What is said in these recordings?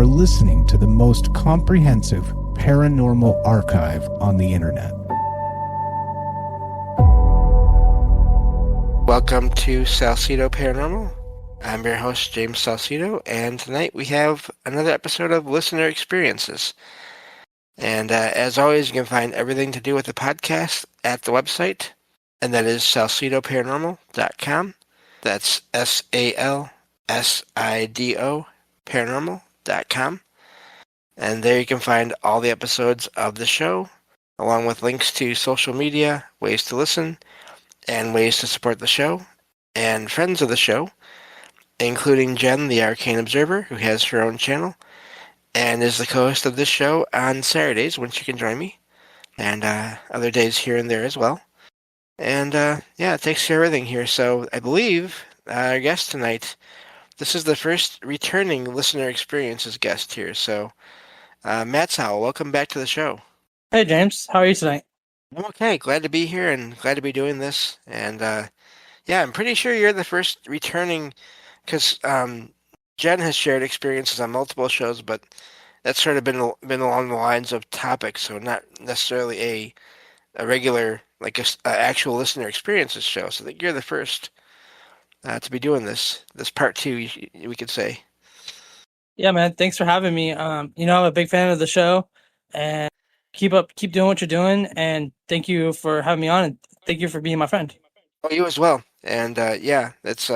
are listening to the most comprehensive paranormal archive on the internet. Welcome to Salsido Paranormal. I'm your host, James Salsido, and tonight we have another episode of Listener Experiences. And as always, you can find everything to do with the podcast at the website, and that is salsidoparanormal.com. That's SALSIDO paranormal.com. And there you can find all the episodes of the show, along with links to social media, ways to listen, and ways to support the show, and friends of the show, including Jen, the Arcane Observer, who has her own channel, and is the co-host of this show on Saturdays, when she can join me, and other days here and there as well. And it takes care of everything here. So I believe our guest tonight, this is the first returning Listener Experiences guest here. So Matsowl, welcome back to the show. Hey James, how are you tonight? I'm okay. Glad to be here and glad to be doing this. And I'm pretty sure you're the first returning, because Jen has shared experiences on multiple shows, but that's sort of been along the lines of topics, so not necessarily a regular, like a actual Listener Experiences show. So I think you're the first to be doing this part two, we could say. Yeah, man. Thanks for having me. I'm a big fan of the show, and keep doing what you're doing. And thank you for having me on, and thank you for being my friend. Oh, you as well. And it's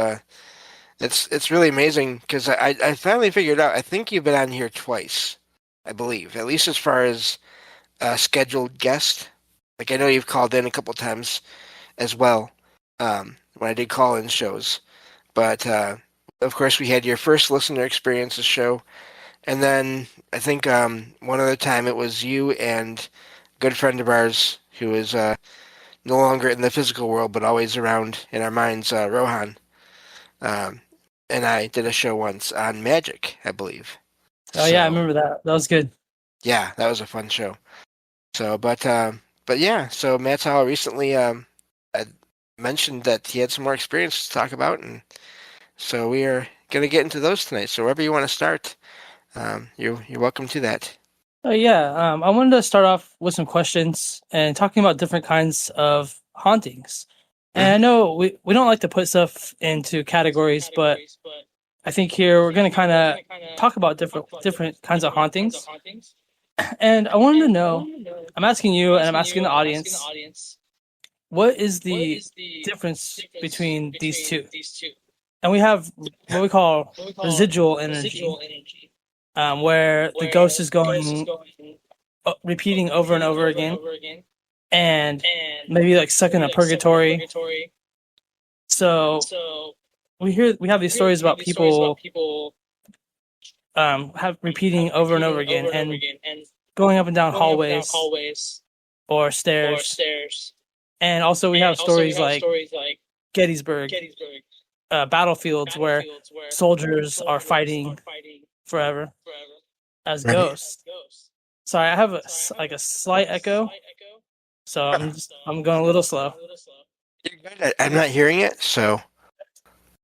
really amazing because I finally figured out. I think you've been on here twice, I believe, at least as far as scheduled guest. Like, I know you've called in a couple times as well when I did call-in shows. But, of course, we had your first Listener Experiences show. And then I think one other time it was you and a good friend of ours who is no longer in the physical world but always around in our minds, Rohan. And I did a show once on magic, I believe. Yeah, I remember that. That was good. Yeah, that was a fun show. So, so Matsowl recently mentioned that he had some more experience to talk about, and so we are going to get into those tonight. So wherever you want to start, you're welcome to that. I wanted to start off with some questions and talking about different kinds of hauntings. And I know we don't like to put stuff into categories, but I think here we're going to kind of talk about different kinds of hauntings. And I wanted to know, I'm asking you and I'm asking the audience, what is the difference between these two? And we have what we call residual energy, where the ghost is going, repeating over and over again, and maybe like stuck in a purgatory. So we have these stories about people have repeating over and over again and going up and down hallways or stairs. And also we have stories like Gettysburg, battlefields where soldiers are fighting forever as ghosts. Sorry, I have a slight echo, so I'm going a little slow. You're good. I'm not hearing it, so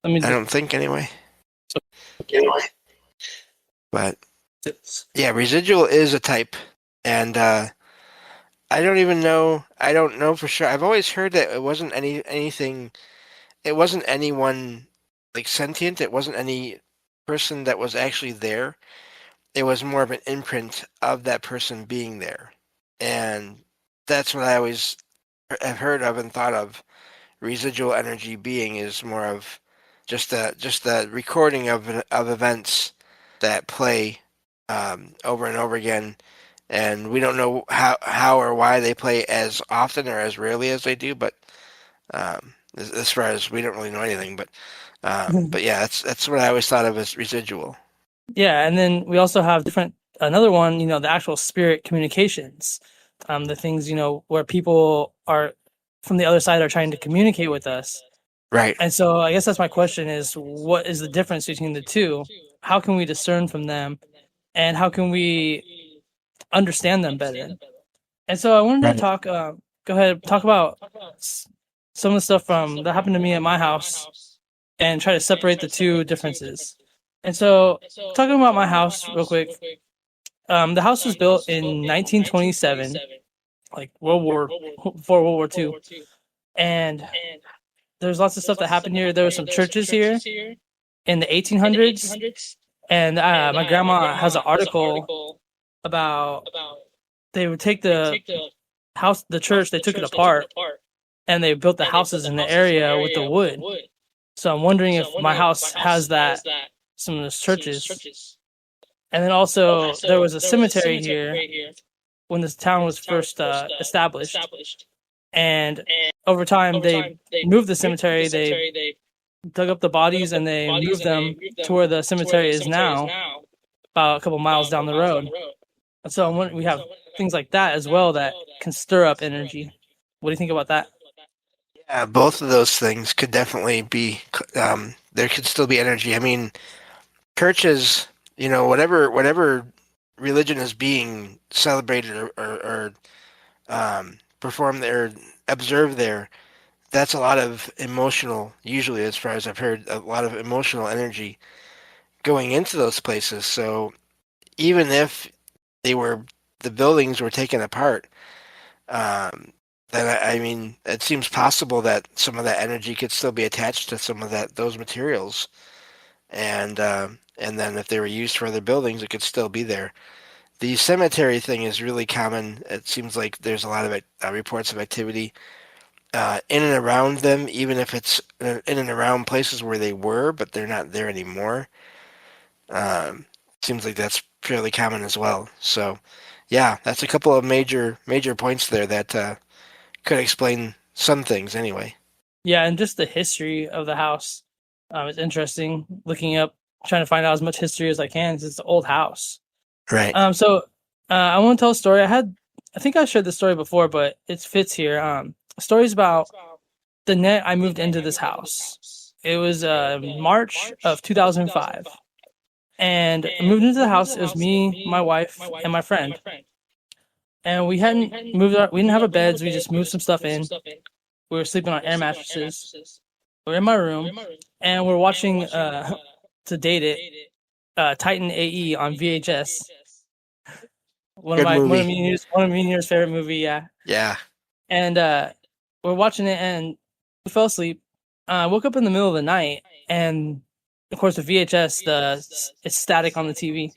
I don't think anyway. But yeah, residual is a type, and I don't know for sure. I've always heard that it wasn't anything. It wasn't anyone like sentient. It wasn't any person that was actually there. It was more of an imprint of that person being there, and that's what I always have heard of and thought of. Residual energy being is more of just the recording of events that play over and over again, and we don't know how or why they play as often or as rarely as they do. But as far as we don't really know anything, but yeah, that's what I always thought of as residual. Yeah, and then we also have another one, the actual spirit communications, the things, where people are from the other side are trying to communicate with us. Right. And so I guess that's my question is, what is the difference between the two? How can we discern from them? And how can we understand them better? And so I wanted to talk about some of the stuff that happened to me at my house and try to separate the two differences. And so, talking about my house real quick, the house was built in 1927, like before World War II, and there's lots of stuff that happened here. There were some churches here in the 1800s, and my grandma has an article about they would take the church, they took it apart, and they built the houses in the area with the wood. So I'm wondering if my house has that, some of those churches. And then also there was a cemetery here when this town was first established. And over time they moved the cemetery, they dug up the bodies and they moved them to where the cemetery is now, about a couple miles down the road. And so we have things like that as well that can stir up energy. What do you think about that? Yeah, both of those things could definitely be. There could still be energy. I mean, churches, whatever religion is being celebrated or performed there, observed there, that's a lot of emotional, usually as far as I've heard, a lot of emotional energy going into those places. So even if the buildings were taken apart, then I mean, it seems possible that some of that energy could still be attached to some of those materials, and then if they were used for other buildings, it could still be there. The cemetery thing is really common. It seems like there's a lot of reports of activity in and around them, even if it's in and around places where they were, but they're not there anymore. Seems like that's fairly common as well. So, yeah, that's a couple of major points there that could explain some things anyway. Yeah, and just the history of the house. It's interesting looking up, trying to find out as much history as I can, 'cause it's an old house. Right. So I want to tell a story. I think I shared this story before, but it fits here. Stories about the net I moved into this house. It was March of 2005, and I moved into the house. It was me, my wife, and my friend. And we hadn't moved. We didn't have our beds. We just moved some stuff in. We were sleeping on air mattresses. We're in my room, and we're watching, to date it, Titan AE on VHS. One Good of movie. me and yours favorite movie, yeah. Yeah. And we're watching it, and we fell asleep. I woke up in the middle of the night, and of course, the VHS, it's static on the TV.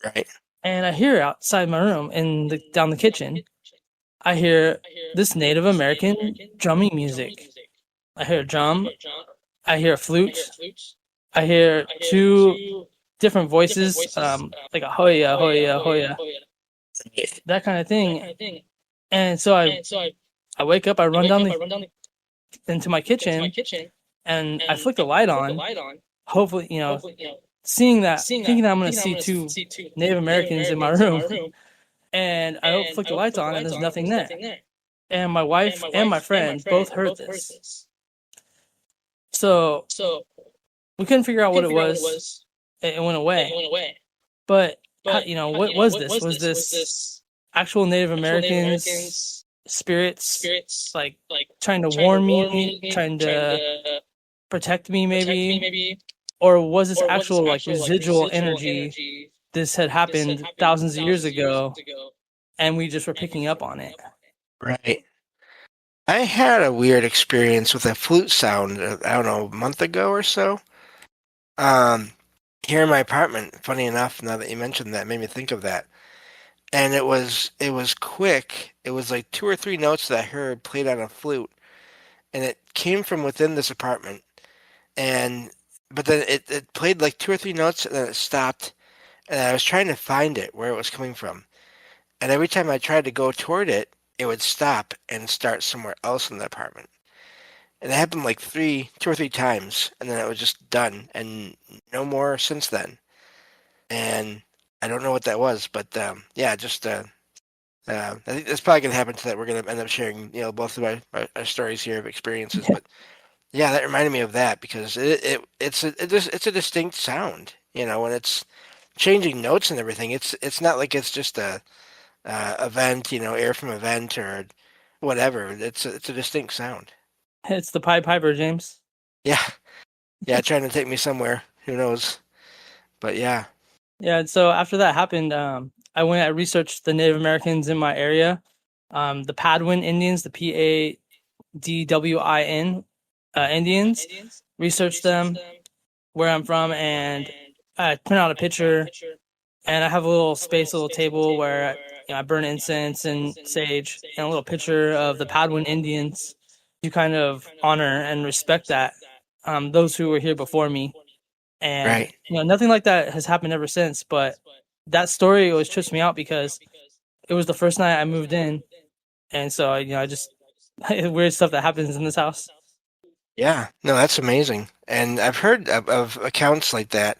Right. And I hear outside my room, down the kitchen, I hear this Native American drumming music. I hear a drum. I hear a flute. I hear two different voices, like a hoya, hoya, hoya, that kind of thing. And so I wake up, I run down into my kitchen, and I flick the light on. Hopefully, thinking that I'm going to see two Native Americans in my room. And I flick the lights on, and there's nothing there. And my wife and my friend both heard this. So we couldn't figure out what it was. It went away. But what was this? Was this actual Native Americans, spirits, like trying to warn me, trying to protect me, maybe? Or was this actual like residual energy? This had happened thousands of years ago, and we just were picking up on it. Right. I had a weird experience with a flute sound, I don't know, a month ago or so. Here in my apartment, funny enough, now that you mentioned that, made me think of that. And it was quick. It was like 2 or 3 notes that I heard played on a flute, and it came from within this apartment. But then it played like 2 or 3 notes, and then it stopped. And I was trying to find it, where it was coming from. And every time I tried to go toward it, it would stop and start somewhere else in the apartment. And it happened like 2 or 3 times, and then it was just done, and no more since then. And I don't know what that was, but yeah, just I think that's probably gonna happen to that. We're gonna end up sharing, both of our stories here of experiences. But yeah, that reminded me of that because it's a distinct sound, when it's changing notes and everything. It's not like it's just a vent, air from a vent or whatever. It's a distinct sound. It's the Pied Piper, James. Yeah, yeah, trying to take me somewhere. Who knows? But yeah. Yeah, and so after that happened, I researched the Native Americans in my area, the Padwin Indians, the PADWIN Indians, researched them where I'm from, and I print out a picture, and I have a little space, a little table where I burn incense and sage, and a little picture of the Padwin Indians to kind of honor and respect that those who were here before me. And Right. nothing like that has happened ever since. But that story always trips me out because it was the first night I moved in, and so I just weird stuff that happens in this house. Yeah. No, that's amazing. And I've heard of accounts like that,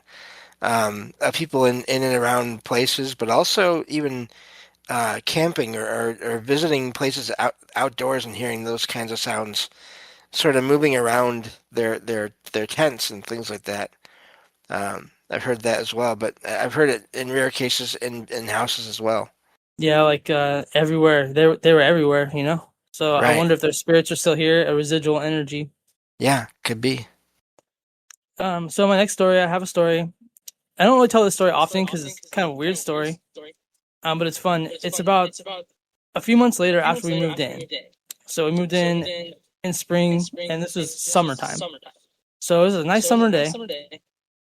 of people in and around places, but also even camping or visiting places outdoors and hearing those kinds of sounds, sort of moving around their tents and things like that. I've heard that as well, but I've heard it in rare cases in houses as well. Yeah, like everywhere they were everywhere, So I Right. wonder if their spirits are still here, a residual energy. Yeah, could be. So my next story, I have a story. I don't really tell this story often because it's kind of a weird story. But it's fun. It's about a few months later after we moved in. So we moved in spring, and this was summertime. So it was a nice summer day.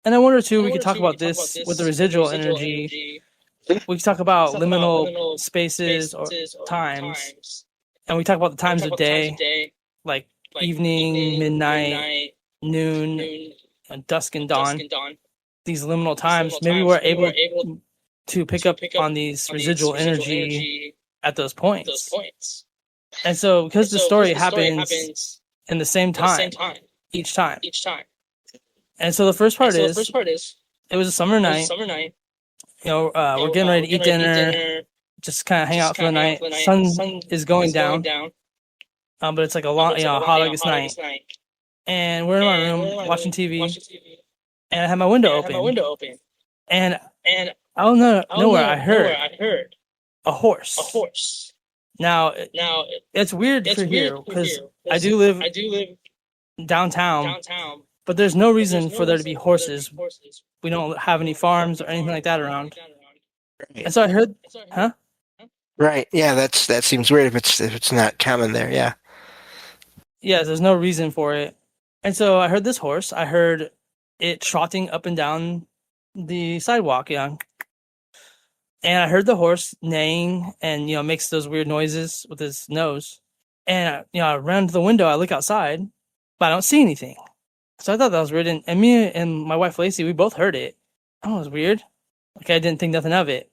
And I wonder too, we could talk about this with the residual energy. We could talk about liminal spaces or times. And we talk about the times of day, like evening, midnight, noon, dusk and dawn. These liminal times, maybe we're able to pick up on these residual energy at those points. And so, because the story happens in the same time, each time. And so the first part is, it was a summer night. We're getting ready to eat dinner, just kind of hang out for the night. Sun is going down, but it's like a long, hot August night. And we're in my room watching TV, and I have my window open. And out of nowhere, I heard a horse. Now, it's weird for here because I do live downtown, but there's no reason for there to be horses. We don't have any farms or anything like that around. Right. And so I heard, huh? Right. Yeah, that seems weird if it's not common there. Yeah. Yeah, there's no reason for it. And so I heard this horse. I heard it trotting up and down the sidewalk, And I heard the horse neighing and, makes those weird noises with his nose. And, I ran to the window. I look outside, but I don't see anything. So I thought that was weird. And me and my wife, Lacey, we both heard it. Oh, it was weird. Like, I didn't think nothing of it.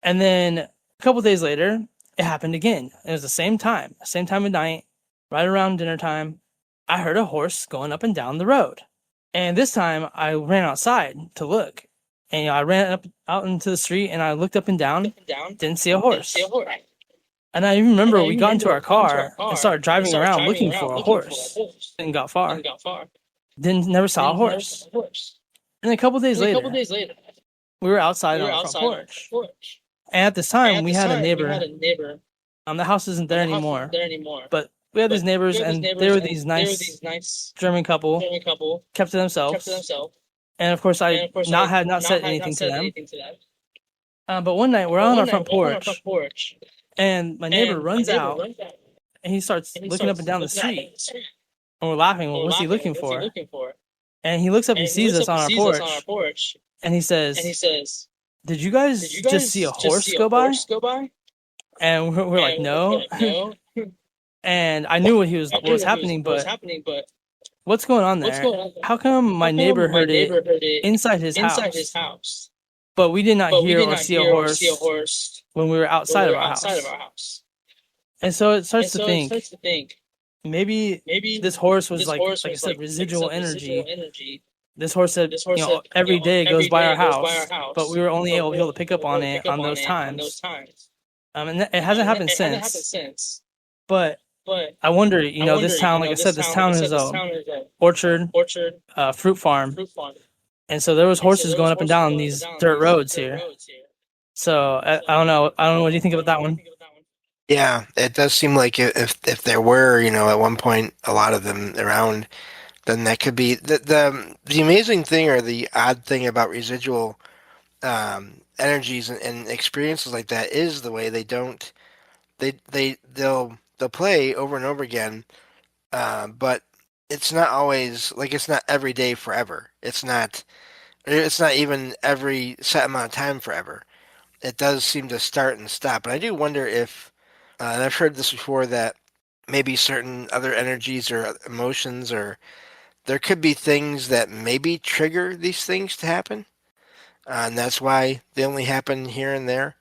And then a couple days later, it happened again. It was the same time of night, right around dinner time. I heard a horse going up and down the road. And this time I ran outside to look. And I ran out into the street and I looked up and down, didn't see a horse. And I even remember we got into our car and started driving around looking for a horse. Didn't got far. Never saw a horse. And a couple days later, we were outside on our front porch. And at this time, we had a neighbor. The house isn't there anymore. But we had these neighbors, and they were these nice German couple, kept to themselves. And of course, I had not said anything to them. But one night, we're on our front porch, and my neighbor runs out, and he starts looking up and down the street. And we're laughing. Well, what's he looking for? And he looks up and sees us on our porch, and he says, "Did you guys just see a horse go by?" And we're like, "No." And I knew what was happening, but what's going on there? How come my neighbor heard it inside his house, but we did not hear or see a horse when we were outside of our house? And so it starts to think, maybe this horse was like I said, residual energy. This horse said, every day it goes by our house, but we were only able to pick up on it on those times. And it hasn't happened since. But I wonder, this town, like I said, this town is a orchard, fruit farm. And so there was horses going up and down these dirt roads here. So I don't know. What do you think about that one? Yeah, it does seem like if there were, at one point, a lot of them around, then that could be the amazing thing or the odd thing about residual energies and experiences like that is the way they'll play over and over again, but it's not always like it's not every day forever. It's not even every set amount of time forever. It does seem to start and stop. And I do wonder if, and I've heard this before, that maybe certain other energies or emotions or there could be things that maybe trigger these things to happen. And that's why they only happen here and there.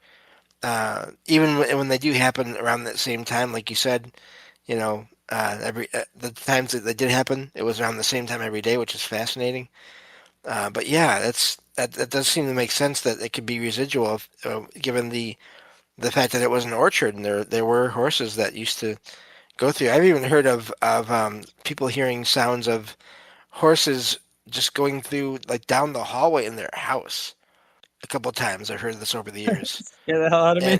Even when they do happen around that same time, like you said, every the times that they did happen, it was around the same time every day, which is fascinating. But yeah, that does seem to make sense that it could be residual, given the fact that it was an orchard and there were horses that used to go through. I've even heard of people hearing sounds of horses just going through like down the hallway in their house. A couple of times I've heard this over the years. Get the hell out of me.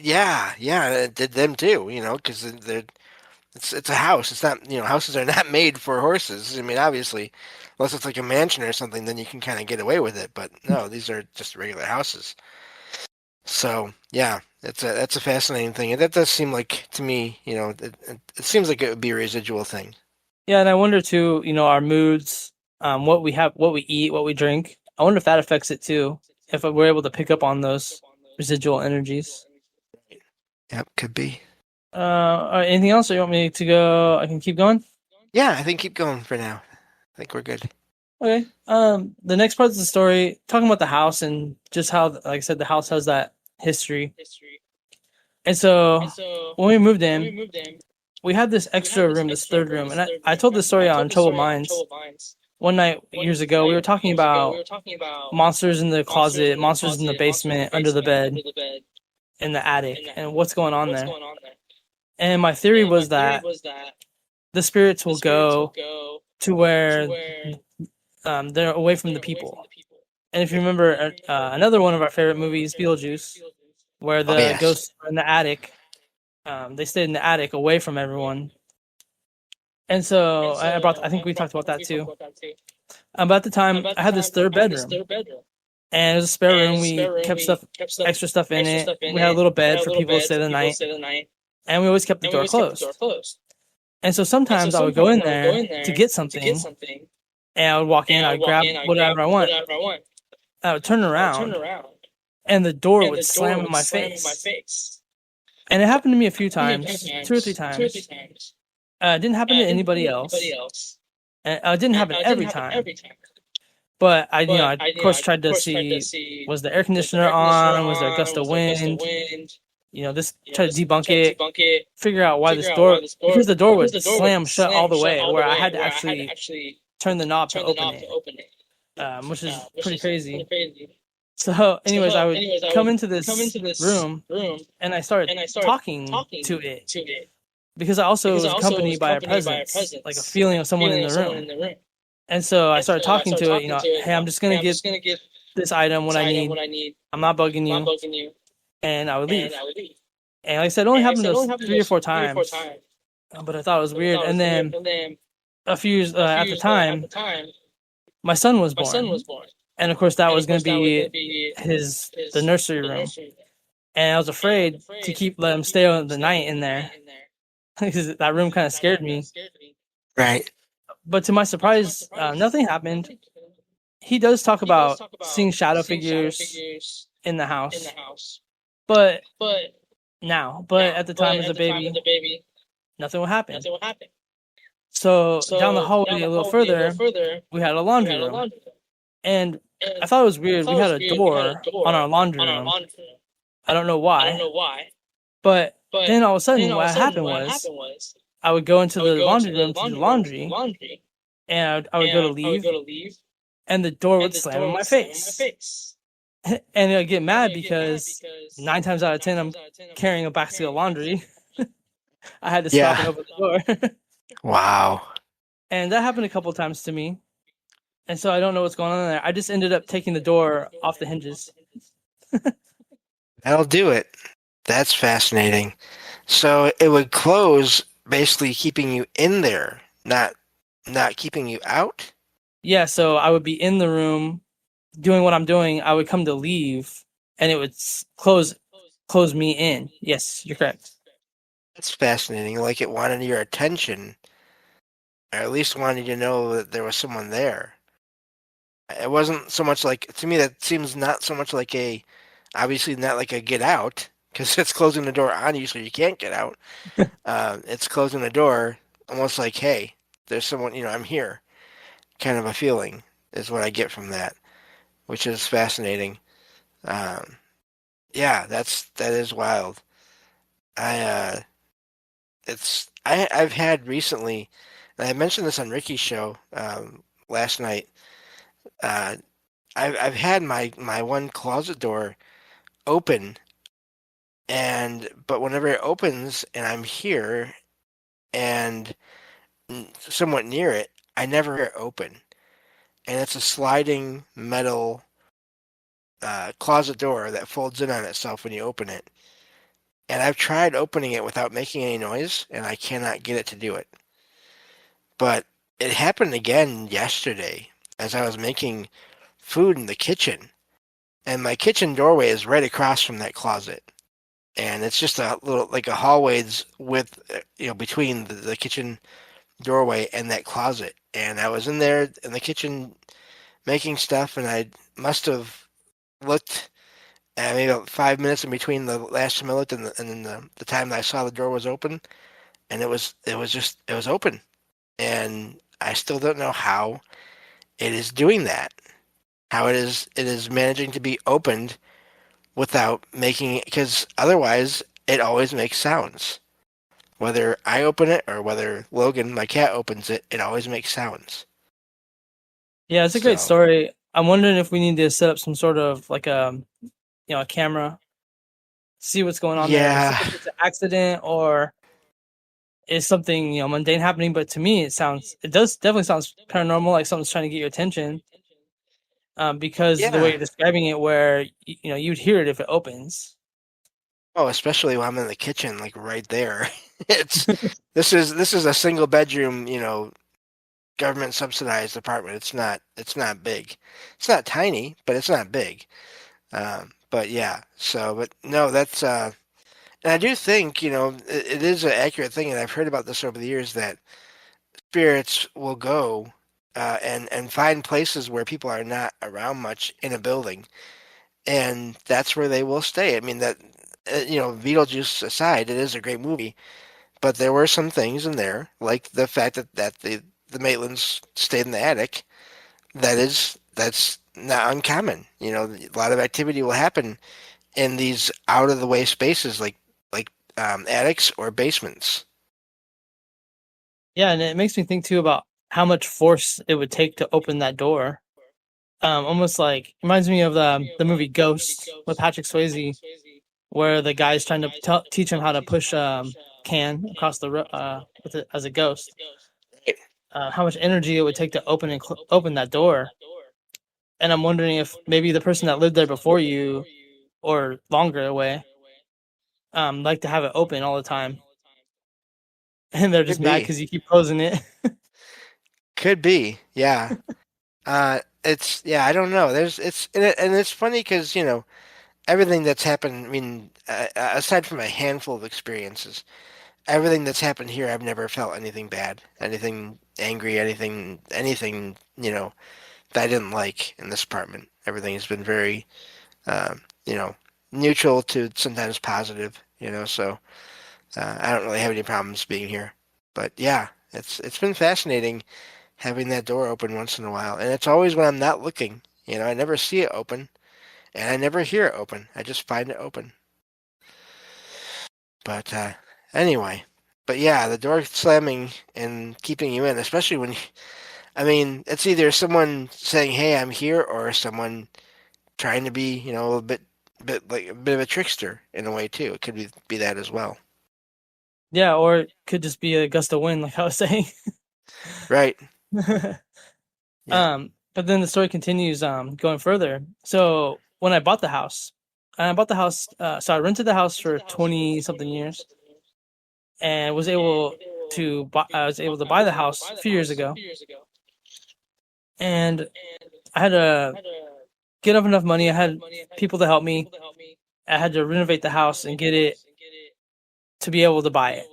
Yeah, it did them too. Because it's a house. It's not, houses are not made for horses. I mean, obviously, unless it's like a mansion or something, then you can kind of get away with it. But no, these are just regular houses. So yeah, that's a fascinating thing, and that does seem like to me, it seems like it would be a residual thing. Yeah, and I wonder too, our moods, what we have, what we eat, what we drink. I wonder if that affects it too. If we're able to pick up on those residual energies. Yep, could be. All right, anything else, or you want me to go? I can keep going. Yeah, I think keep going for now. I think we're good. Okay. The next part of the story, talking about the house and just how, like I said, the house has that history. And so when we moved in, we had this extra room, this third room, and I told this story on Troubled Minds. One night years ago, we were talking about monsters in the closet, monsters in the basement, under the bed, in the attic, and what's going on there. And my theory was that the spirits will go to where they're away from the people. And if you remember another one of our favorite movies, Beetlejuice, where the ghosts are in the attic, they stayed in the attic away from everyone. And so I think we talked about that too. But at the time, I had this third bedroom. And it was a spare room. We kept extra stuff in it. We had a little bed for people to stay the night. And we always kept the door closed. And so sometimes I would go in there to get something. And I would walk in, I'd grab whatever I want. I would turn around. And the door would slam in my face. And it happened to me a few times, 2 or 3 times. It didn't happen to anybody else. And it didn't happen every time. But I of course tried to see, was the air conditioner on? Was there a gust of wind? Try to debunk it, figure out why this door, because the door would slam shut all the way, where I had to actually turn the knob to open it, which is pretty crazy. So, anyways, I would come into this room, and I started talking to it, because I also was accompanied by a presence, like a feeling of someone in the room. And so I started talking to it, hey, I'm just going to get this item, what I need. I'm not bugging you. And I would leave. And like I said, it only happened to 3 or 4 times. But I thought it was weird. And then a few years at the time, my son was born. And of course, that was going to be the nursery room. And I was afraid to let him stay the night in there, because that room kind of scared me. Right. But to my surprise, nothing happened. He does talk about seeing shadow figures in the house. But at the time as a baby, nothing would happen. So down the hallway a little further, we had a laundry room. And I thought it was weird. We had a door on our laundry room. I don't know why. But then all of a sudden, what happened was I would go into the laundry room to do laundry, and I would go to leave, and the door would slam in my face. And I'd get mad because 9 times out of 10, I'm carrying a basket of laundry. I had to stop and open the door. Wow. And that happened a couple times to me. And so I don't know what's going on there. I just ended up taking the door off the hinges. That'll do it. That's fascinating. So it would close, basically keeping you in there, not Not keeping you out? Yeah, so I would be in the room doing what I'm doing. I would come to leave, and it would close me in. Yes, you're correct. That's fascinating. Like it wanted your attention, or at least wanted you to know that there was someone there. It wasn't so much like, to me, that seems not so much like obviously not like a get out, because it's closing the door on you so you can't get out. It's closing the door almost like, hey, there's someone, I'm here, kind of a feeling is what I get from that, which is fascinating. Um, yeah, that is wild. I I've had recently, and I mentioned this on Ricky's show last night. Uh, I've had my one closet door open, but whenever it opens and I'm here and somewhat near it, I never hear it open, and it's a sliding metal closet door that folds in on itself when you open it. And I've tried opening it without making any noise, and I cannot get it to do it. But it happened again yesterday as I was making food in the kitchen. And my kitchen doorway is right across from that closet. And it's just a little, like a hallway's width, between the kitchen doorway and that closet. And I was in there in the kitchen making stuff, and I must have looked maybe about 5 minutes in between the last time I looked and then the time that I saw the door was open, and it was open. And I still don't know how it is doing that. How it is managing to be opened without making it, because otherwise it always makes sounds. Whether I open it or whether Logan, my cat, opens it, it always makes sounds. Yeah, it's a great So story. I'm wondering if we need to set up some sort of like a camera, see what's going on there, see yeah, if it's an accident or is something mundane happening. But to me, it does definitely sounds paranormal, like something's trying to get your attention. Because the way yeah. you're describing it, where you'd hear it if it opens. Oh, especially when I'm in the kitchen, like right there. It's this is a single bedroom, government subsidized apartment. It's not big. It's not tiny, but it's not big. But yeah, but no, and I do think, it is an accurate thing, and I've heard about this over the years that spirits will go and find places where people are not around much in a building, and that's where they will stay. I mean, that, Beetlejuice aside, it is a great movie, but there were some things in there, like the fact that the Maitlands stayed in the attic. That's not uncommon. A lot of activity will happen in these out of the way spaces, like attics or basements. Yeah, and it makes me think too about how much force it would take to open that door. Almost like reminds me of the movie Ghost with Patrick Swayze, where the guy's trying to teach him how to push can across the with it as a ghost. How much energy it would take to open that door. And I'm wondering if maybe the person that lived there before you or longer away like to have it open all the time, and they're just Could mad be, because you keep closing it. could be, yeah. It's yeah, I don't know. And it's funny because everything that's happened. I mean, aside from a handful of experiences, everything that's happened here, I've never felt anything bad, anything angry, anything that I didn't like in this apartment. Everything has been very, um, you know, neutral to sometimes positive. So I don't really have any problems being here. But yeah, it's been fascinating having that door open once in a while, and it's always when I'm not looking. I never see it open, and I never hear it open. I just find it open. But anyway, but yeah, the door slamming and keeping you in, especially when, I mean, it's either someone saying, "Hey, I'm here," or someone trying to be, a little bit like a bit of a trickster in a way too. It could be that as well. Yeah, or it could just be a gust of wind, like I was saying. Right. Yeah. But then the story continues going further. So when I bought the house, so I rented the house for 20 something years and was able to buy, I was able to buy the house a few years ago, and I had to get up enough money. I had people to help me. I had to renovate the house and get it to be able to buy it.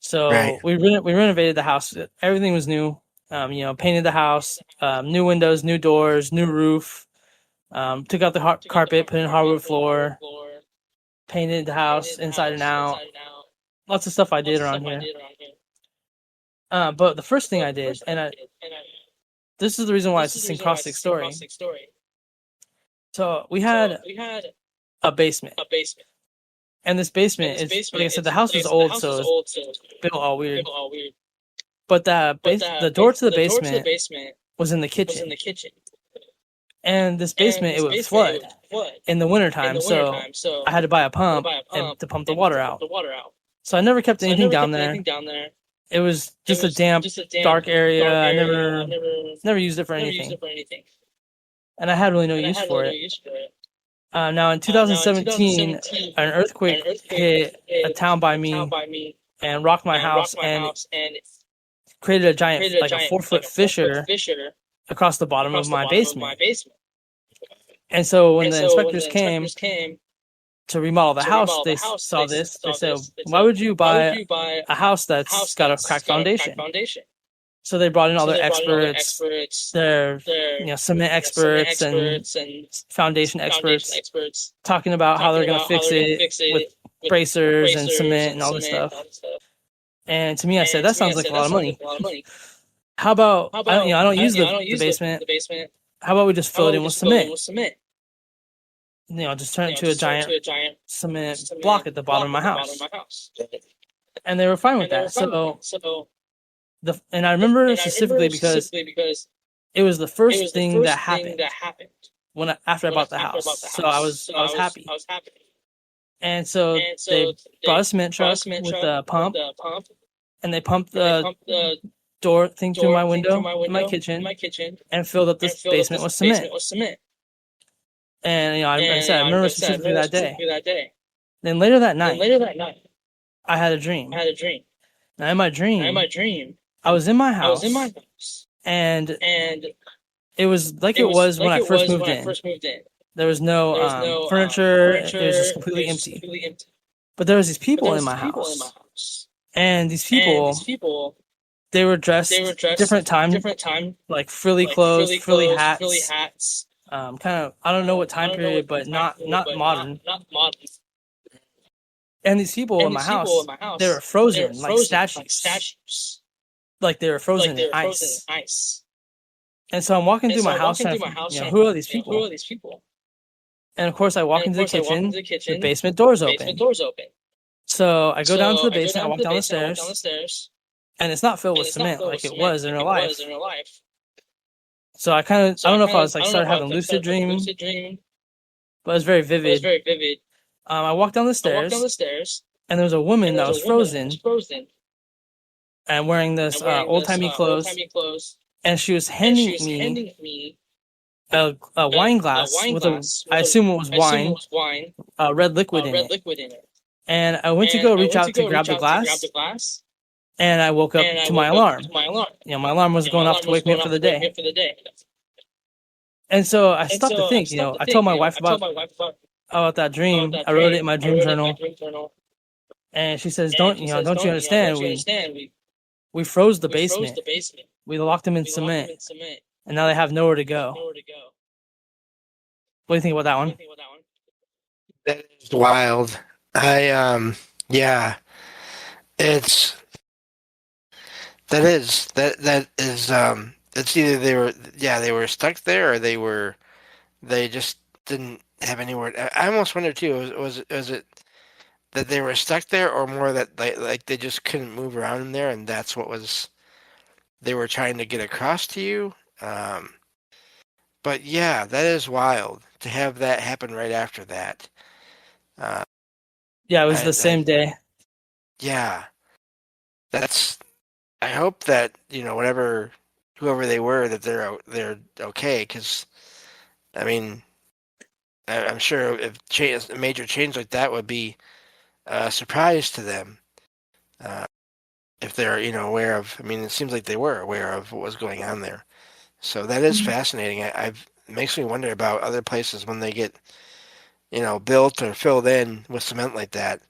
So Right. we renovated the house. Everything was new. Painted the house, new windows, new doors, new roof. Took out the carpet, put in hardwood floor, painted the house inside and out. Lots of stuff I did around here. But the first thing I did, this is the reason why it's a synchrostic story. So we had a basement. And this basement is, like I said, the house was old, so it's built all weird. But the door to the basement was in the kitchen. And this basement, it would flood in the wintertime, so I had to buy a pump to pump the water out. So I never kept anything down there. It was just a damp, dark area. I never used it for anything. And I had really no use for it. Now in 2017, an earthquake hit a town by me and rocked my house and created a giant, like a 4-foot fissure across the bottom of my basement. And so when the inspectors came to remodel the house, they saw this. They said, "Why would you buy a house that's got a cracked foundation?" So they brought in all their experts, their cement experts and foundation experts, talking about how they're going to fix it with bracers and cement and all this stuff. And to me, I said, that sounds like a lot of money. How about, I don't use the basement. How about we just fill it in with cement? Just turn it into a giant cement block at the bottom of my house. And they were fine with that. And I remember specifically because it was the first thing that happened after I bought the house. So I was happy. And so they brought a cement truck with a pump, and they pumped the door thing through my window in my kitchen and filled up this basement with cement. And like I said, I remember specifically that day. Then later that night, I had a dream. Now in my dream, I was in my house, and it was like it was when I first moved in. There was no furniture. It was just completely empty. But there was these people in my house, and these people, they were dressed different time, like frilly clothes, frilly hats. Kind of, I don't know what time period, but not modern. And these people in my house, they were frozen like statues. Like they were frozen in ice. And so I'm walking through my house trying to, who are these people? And of course I walk into the kitchen, the basement door's open. So I go down to the basement, I walk down the stairs, and it's not filled with cement like it was in real life. So I don't know if I was started having lucid dream, but it was very vivid. I walked down the stairs, and there was a woman that was frozen and wearing this old-timey clothes, and she was handing me a wine glass with I assume it was wine, red liquid in it. And I went to go reach out to grab the glass, and I woke up to my alarm. My alarm was going off to wake me up for the day. And so I stopped to think, I told my wife about that dream. I wrote it in my dream journal. And she says, don't you understand? We froze the basement. We locked them in cement. And now they have nowhere to go. What do you think about that one? That is wild. It's either they were stuck there or they just didn't have anywhere. I almost wonder too, was it that they were stuck there, or more that they just couldn't move around in there, and that's what they were trying to get across to you. But yeah, that is wild to have that happen right after that. Yeah, it was the same day. Yeah, I hope that whoever they were, that they're okay, because I mean, I'm sure if a major change like that would be a surprise to them. if they're aware of. I mean, it seems like they were aware of what was going on there. So that is fascinating. It makes me wonder about other places when they get built or filled in with cement like that.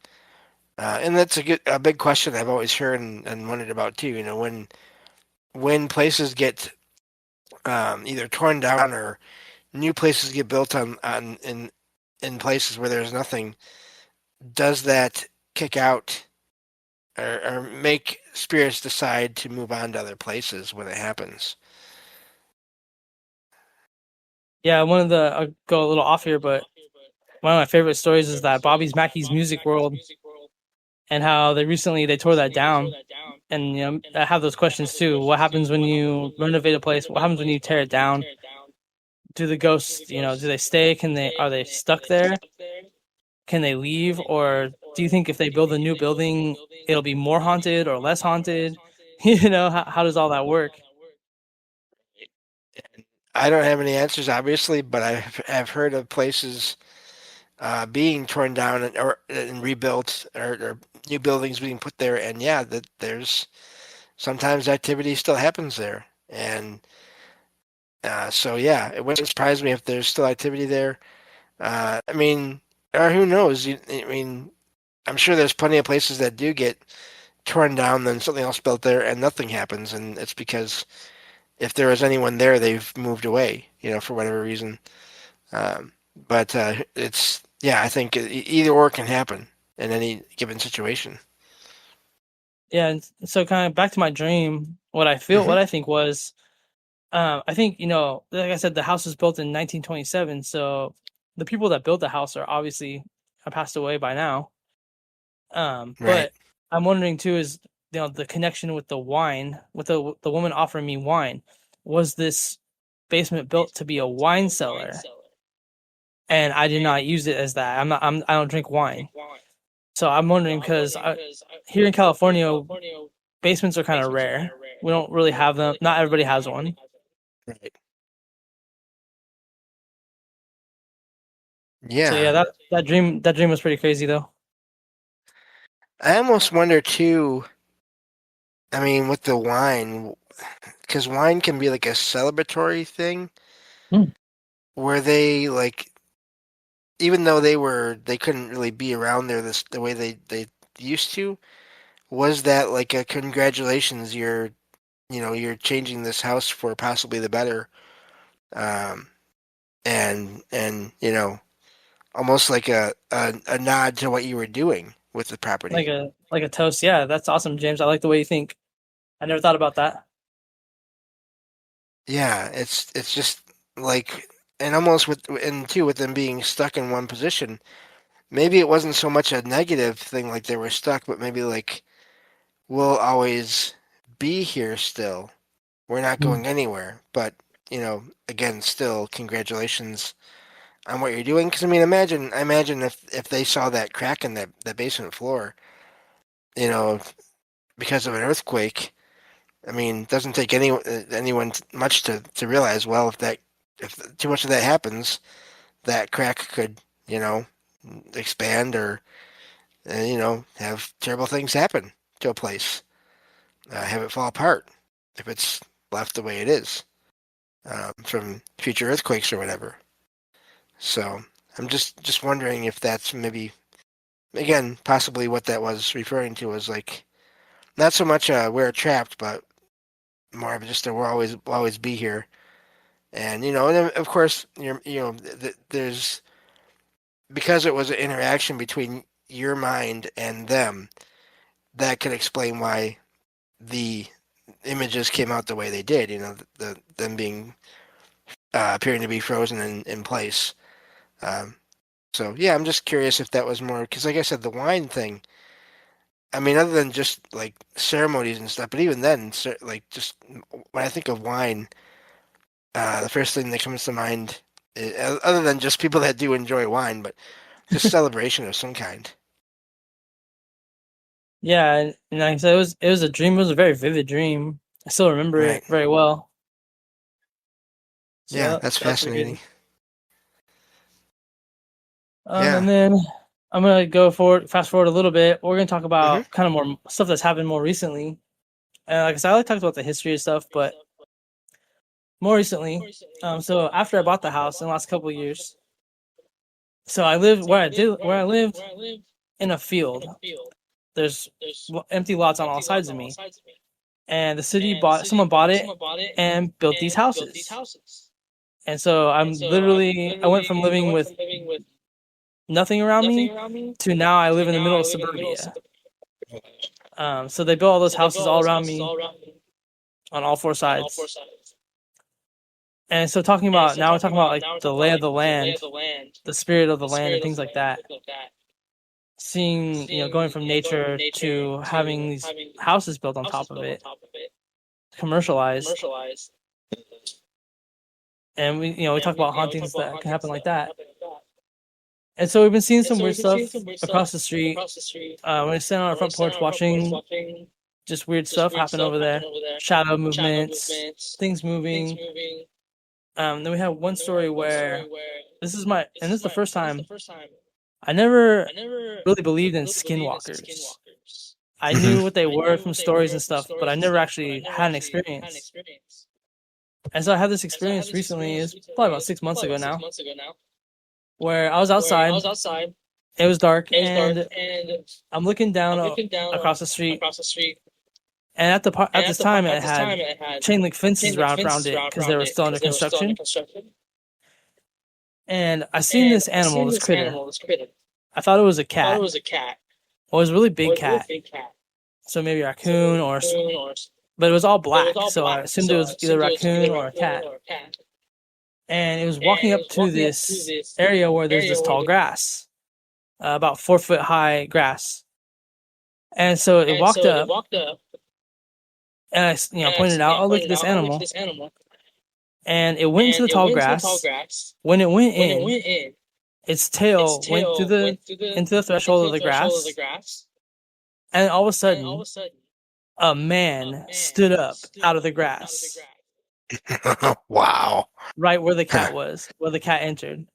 And that's a big question I've always heard and wondered about too. When places get either torn down or new places get built on in places where there's nothing, does that kick out or make spirits decide to move on to other places when it happens? Yeah, I'll go a little off here, but one of my favorite stories is that Bobby's Mackey's Music World, and how they tore that down. And I have those questions too. What happens when you renovate a place? What happens when you tear it down? Do the ghosts, do they stay? Are they stuck there? Can they leave? Or do you think if they build a new building, it'll be more haunted or less haunted? How does all that work? I don't have any answers, obviously, but I've heard of places being torn down and rebuilt, or new buildings being put there, and yeah, that there's sometimes activity still happens there, and so yeah, it wouldn't surprise me if there's still activity there. I mean, or who knows? I mean, I'm sure there's plenty of places that do get torn down, then something else built there, and nothing happens, and it's because if there was anyone there, they've moved away, for whatever reason. Um, but it's yeah, I think either or can happen in any given situation. Yeah, and so kind of back to my dream, what Hmm. I think was, I think, like I said, the house was built in 1927, so the people that built the house are obviously have passed away by now. Right. But I'm wondering too is the connection with the wine, with the woman offering me wine, was this basement built to be a wine cellar? And I did not use it as that. I don't drink wine. So I'm wondering because here in California, basements are kind of rare. We don't really have them. Not everybody has one. Right. So yeah, Yeah. that dream was pretty crazy though. I almost wonder too. I mean, with the wine, because wine can be like a celebratory thing, Hmm. where they like, even though they couldn't really be around there the way they used to. Was that like a congratulations? You're changing this house for possibly the better, um, and almost like a nod to what you were doing with the property. Like a toast. Yeah, that's awesome, James. I like the way you think. I never thought about that. Yeah, it's just like, and almost and too with them being stuck in one position. Maybe it wasn't so much a negative thing like they were stuck, but maybe like we'll always be here still. We're not Hmm. going anywhere. But again, still congratulations on what you're doing. Because I mean, I imagine if they saw that crack in that basement floor, you know, because of an earthquake. I mean, it doesn't take anyone much to realize. Well, if too much of that happens, that crack could you know expand or have terrible things happen to a place, have it fall apart if it's left the way it is, from future earthquakes or whatever. So I'm just wondering if that's maybe again possibly what that was referring to was like not so much we're trapped, but more of just a we'll always be here. And and then, of course, there's because it was an interaction between your mind and them that could explain why the images came out the way they did. Them being appearing to be frozen in place. Um, so yeah, I'm just curious if that was more because, like I said, the wine thing. I mean, other than just like ceremonies and stuff, but even then, like just when I think of wine, the first thing that comes to mind, other than just people that do enjoy wine, but just celebration of some kind. Yeah, and like I said, it was a dream. It was a very vivid dream. I still remember Right. it very well. So Yeah, that's that was pretty fascinating. crazy. Yeah. And then I'm gonna go forward, fast forward a little bit. We're gonna talk Hmm. about kind of more stuff that's happened more recently. And like I said, I like talking about the history and stuff, but more recently, so after I bought the house in the last couple of years, so I lived where I lived in a field. There's empty lots on all sides of me, and someone bought it and built these houses. And so I went from living with nothing around me to now I live in the middle of suburbia. So they built all those houses all around me on all four sides. And so we're talking about like the lay of the land, the spirit of the land, and things like that. Seeing, going from nature to having these houses built on top of it, commercialized. And we talk about hauntings that can happen like that. And so we've been seeing some weird stuff across the street. When we stand on our front porch watching just weird stuff happen over there, shadow movements, things moving. Then we have one story where this is the first time I never really believed in skinwalkers. I knew what they were from stories and stuff, but I never actually had an experience. And so I had this experience recently, it's probably about 6 months ago now, where I was outside, it was dark, and I'm looking down across the street, and at this time it had chain link fences wrapped around it because they were still under construction. And I seen this animal, this critter. I thought it was a cat. Well, it was a really big cat. So maybe a raccoon but it was all black, so I assumed it was either a raccoon or a cat. And it was walking up to this area where there's this tall grass, about 4 foot high grass. And so it walked up, and I pointed out, "Oh, look at this animal." And it went into the tall grass. When it went in, its tail went into the threshold of the grass, and all of a sudden, a man stood up out of the grass. Wow. Right where the cat was, where the cat entered.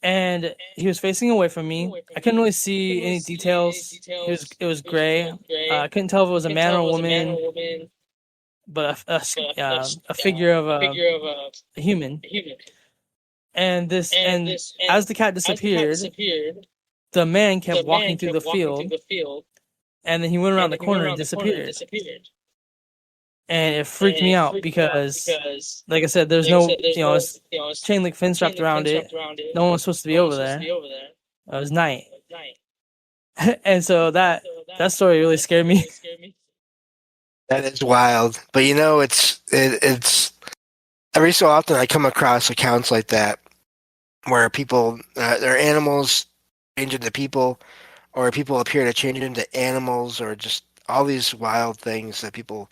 And he was facing away from me. I couldn't really see any details. It was gray. I couldn't tell if it was a man or a woman, but a figure of a human. And as the cat disappeared, the man kept walking through the field, and then he went around the corner and disappeared. And it freaked me out because, like I said, there's no, it's chain link fence wrapped around it. No one was supposed to be over there. It was night. And so that story really scared me. That is wild. But it's every so often I come across accounts like that where people, their animals change into people, or people appear to change into animals, or just all these wild things that people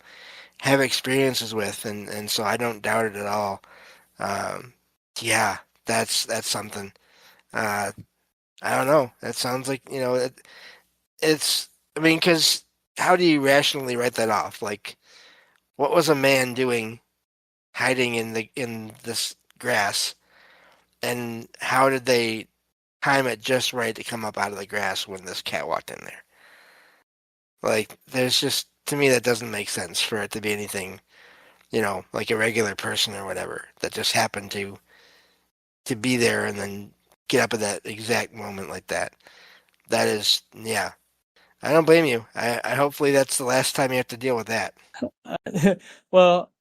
have experiences with, and so I don't doubt it at all. Yeah, that's something. I don't know. That sounds like, it's. I mean, because how do you rationally write that off? Like, what was a man doing, hiding in this grass, and how did they time it just right to come up out of the grass when this cat walked in there? Like, there's just, to me, that doesn't make sense for it to be anything, like a regular person or whatever that just happened to be there and then get up at that exact moment like that. That is, yeah. I don't blame you. I hopefully that's the last time you have to deal with that. Well,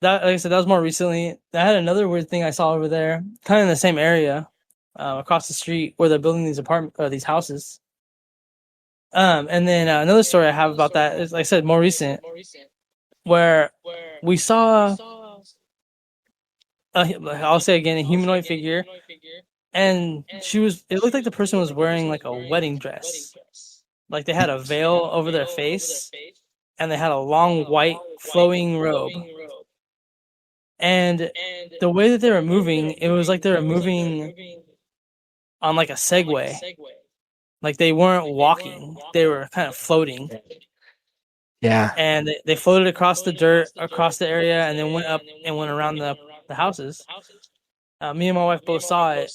like I said, that was more recently. I had another weird thing I saw over there, kind of in the same area, across the street where they're building these houses. And then another story I have about that is, like I said, more recent, where we saw, I'll say again, a humanoid figure, and it looked like the person was wearing like a wedding dress. Like they had a veil over their face, and they had a long white flowing robe. And the way that they were moving, it was like they were moving on like a Segway. Like they weren't walking, they were kind of floating. Yeah. And they floated across the dirt, across the area, and then went up and went around the houses. Me and my wife both saw it.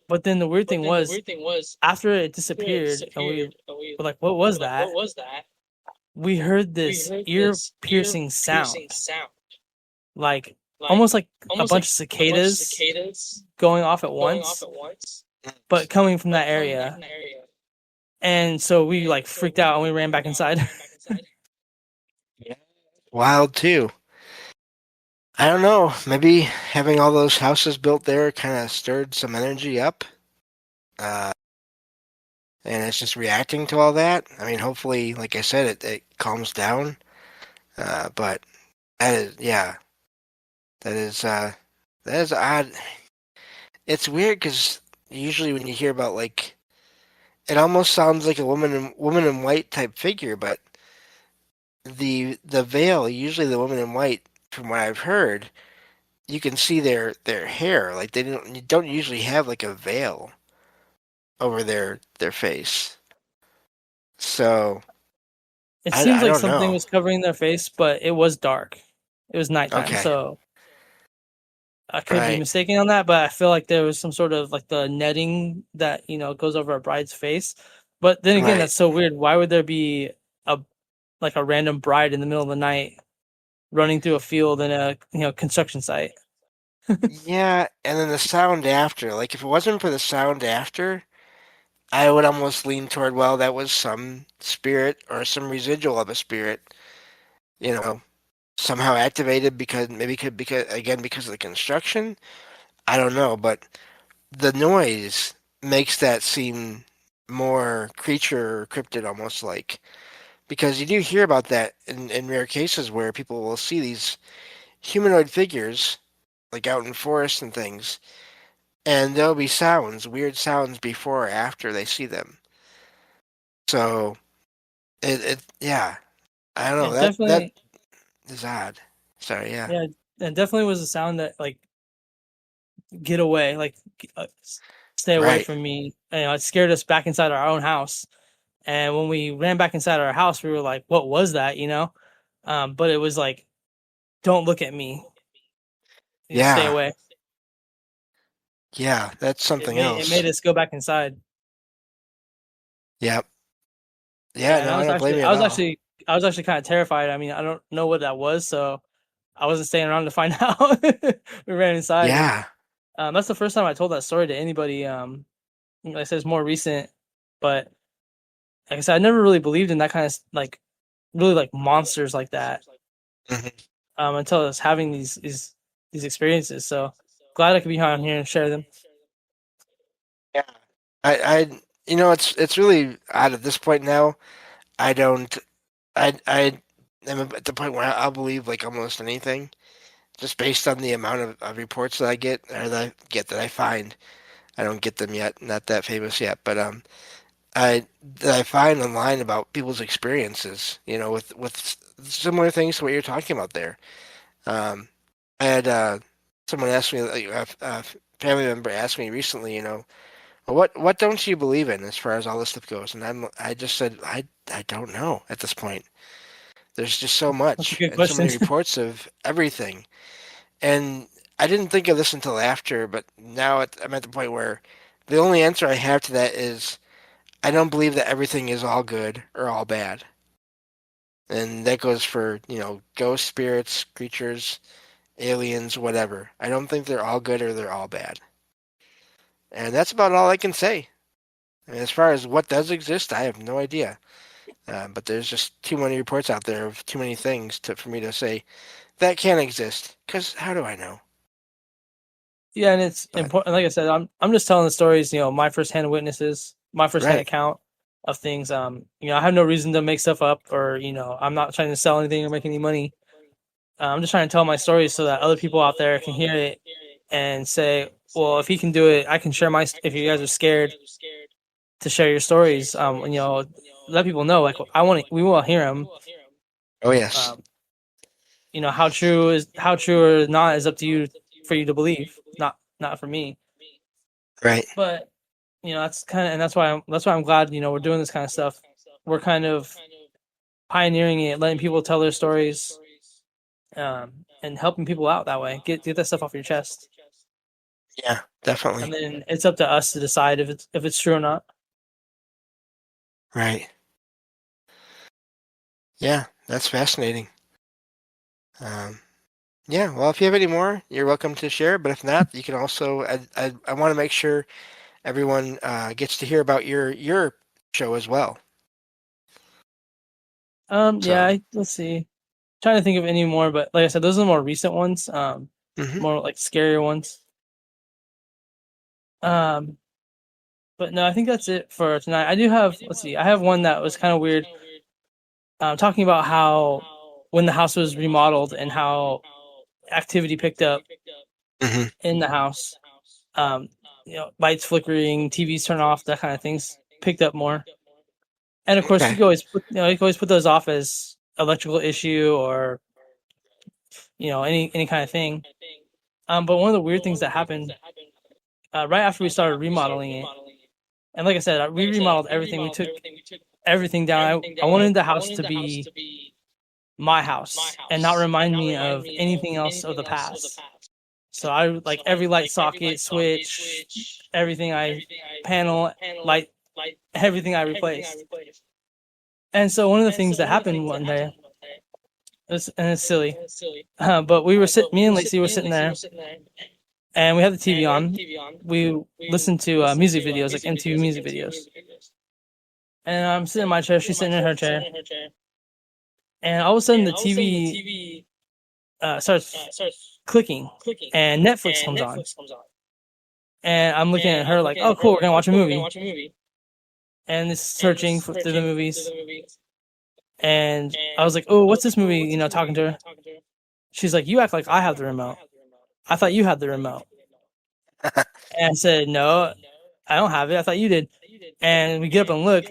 But then the weird thing was, after it disappeared, and we were like, what was that? we heard this ear-piercing sound, like almost like a bunch of cicadas going off at once, but coming from that area. And so we like freaked out and we ran back inside. Wild too. I don't know. Maybe having all those houses built there kind of stirred some energy up. And it's just reacting to all that. I mean, hopefully, like I said, it calms down. But that is, yeah, that is odd. It's weird because usually when you hear about like, it almost sounds like a woman in white type figure, but the veil, usually the woman in white, from what I've heard, you can see their hair. Like they don't usually have like a veil over their face. So It seems I like don't something know. was covering their face, but it was dark. It was nighttime, Okay, so I could be right, mistaken on that, but I feel like there was some sort of like the netting that, goes over a bride's face. But then again, right. that's so weird. Why would there be a like a random bride in the middle of the night running through a field in a construction site? Yeah, and then the sound after. Like if it wasn't for the sound after, I would almost lean toward, well, that was some spirit or some residual of a spirit, you know, somehow activated because of the construction. I don't know, but the noise makes that seem more creature or cryptid almost like, because you do hear about that in rare cases where people will see these humanoid figures like out in forests and things, and there'll be sounds, weird sounds before or after they see them. So yeah, I don't know, It that definitely, is odd. Sorry, yeah. yeah, it definitely was a sound that like get away, like stay away Right. from me. It scared us back inside our own house. And when we ran back inside our house, we were like, "What was that?" But it was like, "Don't look at me. Stay Yeah. away." Yeah, that's It something made it else. made us go back inside. Yep. Yeah, Yeah, and no, I don't blame you at all. I was actually kind of terrified. I mean, I don't know what that was, so I wasn't staying around to find out. We ran inside, and Yeah. that's the first time I told that story to anybody. Like I said, it's more recent, but like I said, I never really believed in that kind of like really like monsters like that Mhm. until I was having these experiences. So glad I could be on here and share them. Yeah. It's really odd at this point now. I don't, I am at the point where I'll believe like almost anything, just based on the amount of reports that I get or that I find. I don't get them yet, not that famous yet, but that I find online about people's experiences, with similar things to what you're talking about there. Um, I had someone ask me, like, a family member asked me recently, "Well, what don't you believe in as far as all this stuff goes?" And I just said I don't know at this point. There's just so That's a much good and so question. many reports of everything. And I didn't think of this until after, but now I'm at the point where the only answer I have to that is I don't believe that everything is all good or all bad. And that goes for, ghost spirits, creatures, aliens, whatever. I don't think they're all good or they're all bad. And that's about all I can say. And as far as what does exist, I have no idea. But there's just too many reports out there of too many things for me to say that can't exist. Because how do I know? Yeah, and it's But important. Like I said, I'm just telling the stories. My firsthand witnesses, my firsthand right, account of things. I have no reason to make stuff up, or I'm not trying to sell anything or make any money. I'm just trying to tell my stories so that other people out there can hear it and say, "Well, if he can do it, I can share my." If you guys are scared to share your stories, let people know. Like we will hear them. oh yes, Um, how true or not is up to you for you to believe, not for me. right, But that's kind of, and that's why I'm glad we're doing this kind of stuff. We're kind of pioneering it, letting people tell their stories, and helping people out that way. Get that stuff off your chest, yeah, and definitely, then it's up to us to decide if it's true or not. right, Yeah, that's fascinating. Yeah, well, if you have any more, you're welcome to share. But if not, you can also. I want to make sure everyone gets to hear about your show as well. Yeah, So, let's see. Trying to think of any more, but like I said, those are the more recent ones. mhm. More like scarier ones. Um, but no, I think that's it for tonight. I do have. Let's see. I have one that was kind of weird. Talking about how when the house was remodeled and how activity picked up Mhm. in the house. Um, lights flickering, TVs turn off, that kind of things picked up more. And of course, Okay. you can always put those off as electrical issue or any kind of thing. But one of the weird things that happened right after we started remodeling it, and like I said, we remodeled everything. We took everything down. I wanted the house to be my house and not remind me of anything else of the past. So I like every light socket, switch, everything panel, light, everything I replaced. And so one of the things that happened one day, and it's silly, but me and Lacey were sitting there, and we had the TV on. We listened to music videos, like MTV music videos. And I'm sitting in my chair, she's sitting in her chair, and all of a sudden the TV starts clicking, and Netflix comes on. And I'm looking at her like, oh, cool, we're gonna watch a movie. And it's searching through the movies. And I was like, oh, what's this movie? Talking to her. She's like, you act like I have the remote. I thought you had the remote. And I said, no, I don't have it. I thought you did. And we get up and look.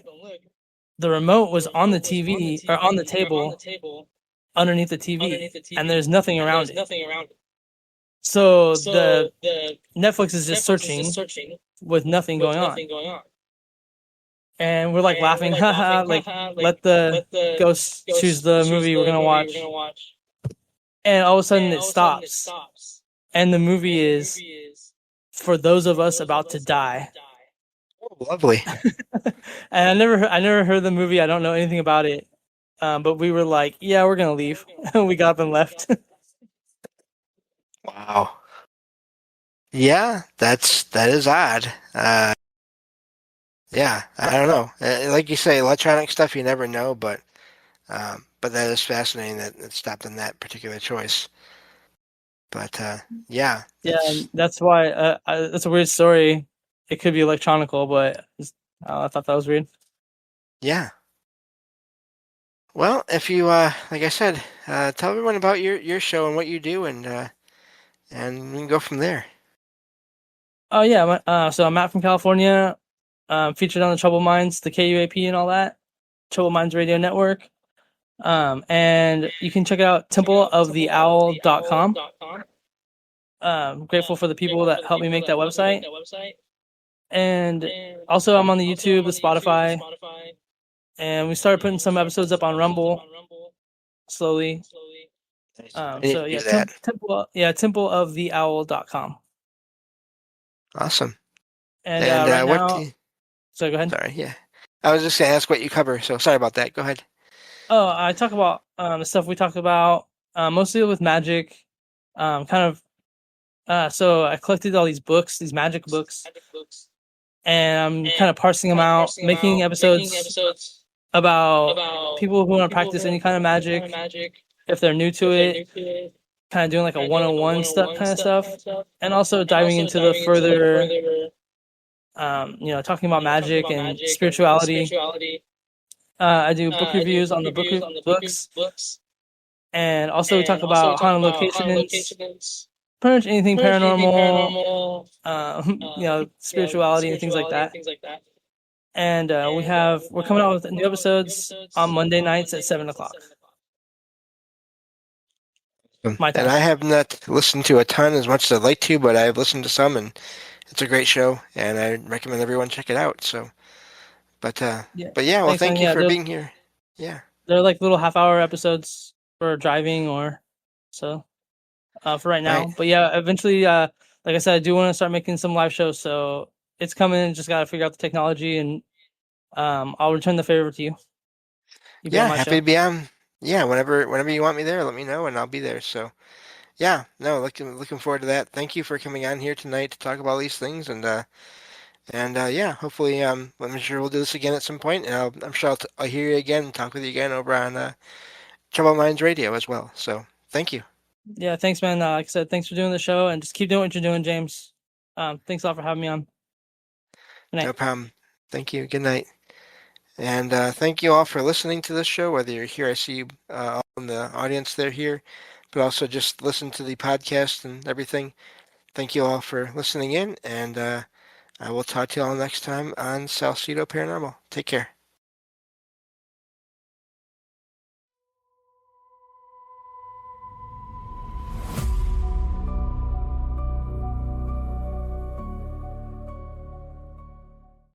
The remote was on the TV or on the table underneath the TV, and there's nothing around it. So the Netflix is just searching with nothing going on. And we're like laughing, haha, like let the ghost choose the movie we're gonna watch. And all of a sudden it stops. And the movie is For Those of Us About to Die. Oh, lovely. And I never heard the movie. I don't know anything about it. But we were like, yeah, we're gonna leave. We got up and left. Wow. Yeah, that is odd. Yeah, I don't know. Like you say, electronic stuff you never know, but that is fascinating that it stopped on that particular choice. But yeah, Yeah, that's why that's a weird story. It could be electronical, but I thought that was weird. yeah. Well, if you like I said, tell everyone about your show and what you do, and we can go from there. Oh yeah, so I'm Matt from California. Featured on the Trouble Minds, the KUAP, and all that. Trouble Minds Radio Network. And you can check out templeoftheowl.com. Grateful for the people that helped me make that website. And also, I'm on the YouTube, the Spotify, and we started putting some episodes up on Rumble slowly. So yeah, templeoftheowl.com. Awesome. And right what? now, so go ahead. Sorry, yeah. I was just gonna ask what you cover, so sorry about that. Go ahead. Oh, I talk about the stuff we talk about, mostly with magic. So I collected all these books, these magic books, and I'm kind of parsing them out, making episodes about people who want to practice any kind of magic, if they're new to it, kind of doing like a 101 stuff kind of stuff, and also diving into the further, talking about magic and spirituality. I do book reviews on the books, and also we talk about haunted locations, pretty much anything paranormal, spirituality and things like that. And we're coming out with new episodes on Monday nights at 7:00. My time. And I have not listened to a ton as much as I'd like to, but I've listened to some, and it's a great show, and I recommend everyone check it out. So, but yeah, well, Thanks, thank man. you Yeah, for being here. Yeah, they're like little half-hour episodes for driving for right now. right. But yeah, eventually, like I said, I do want to start making some live shows, so it's coming. Just gotta figure out the technology, and I'll return the favor to you. Yeah, happy to be on. Yeah, whenever you want me there, let me know and I'll be there. So yeah, no, looking forward to that. Thank you for coming on here tonight to talk about these things, and yeah, hopefully I'm sure we'll do this again at some point, and I'm sure I'll hear you again and talk with you again over on Troubled Minds Radio as well. So thank you. Yeah, thanks, man. Like I said, thanks for doing the show, and just keep doing what you're doing, James. Thanks a lot for having me on. Good night. No problem. Thank you. Good night. And thank you all for listening to this show, whether you're here, I see you all in the audience there here, but also just listen to the podcast and everything. Thank you all for listening in, and I will talk to you all next time on Salsido Paranormal. Take care.